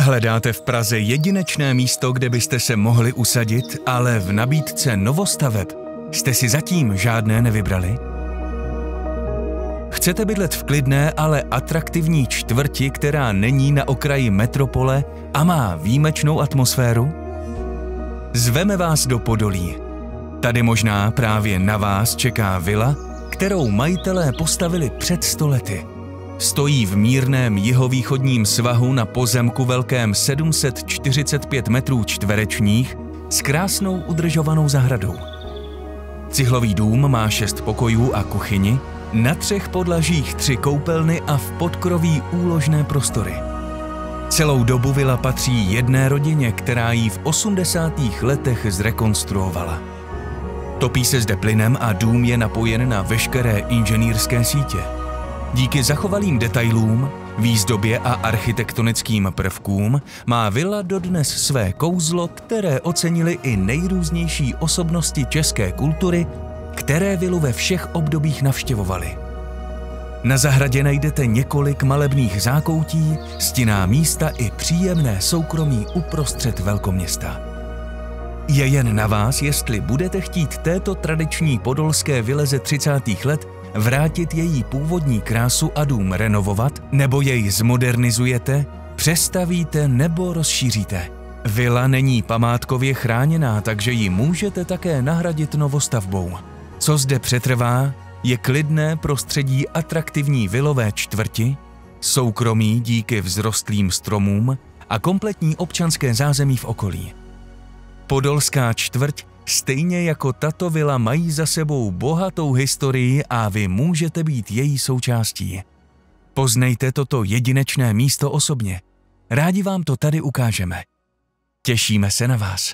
Hledáte v Praze jedinečné místo, kde byste se mohli usadit, ale v nabídce novostaveb jste si zatím žádné nevybrali? Chcete bydlet v klidné, ale atraktivní čtvrti, která není na okraji metropole a má výjimečnou atmosféru? Zveme vás do Podolí. Tady možná právě na vás čeká vila, kterou majitelé postavili před 100 lety. Stojí v mírném jihovýchodním svahu na pozemku velkém 745 metrů čtverečních s krásnou udržovanou zahradou. Cihlový dům má 6 pokojů a kuchyni, na 3 podlažích 3 koupelny a v podkroví úložné prostory. Celou dobu vila patří jedné rodině, která ji v 80. letech zrekonstruovala. Topí se zde plynem a dům je napojen na veškeré inženýrské sítě. Díky zachovalým detailům, výzdobě a architektonickým prvkům má vila dodnes své kouzlo, které ocenily i nejrůznější osobnosti české kultury, které vilu ve všech obdobích navštěvovaly. Na zahradě najdete několik malebných zákoutí, stinná místa i příjemné soukromí uprostřed velkoměsta. Je jen na vás, jestli budete chtít této tradiční podolské vile ze 30. let vrátit její původní krásu a dům renovovat, nebo jej zmodernizujete, přestavíte nebo rozšíříte. Vila není památkově chráněná, takže ji můžete také nahradit novostavbou. Co zde přetrvá, je klidné prostředí atraktivní vilové čtvrti, soukromí díky vzrostlým stromům a kompletní občanské zázemí v okolí. Podolská čtvrť stejně jako tato vila mají za sebou bohatou historii a vy můžete být její součástí. Poznejte toto jedinečné místo osobně. Rádi vám to tady ukážeme. Těšíme se na vás.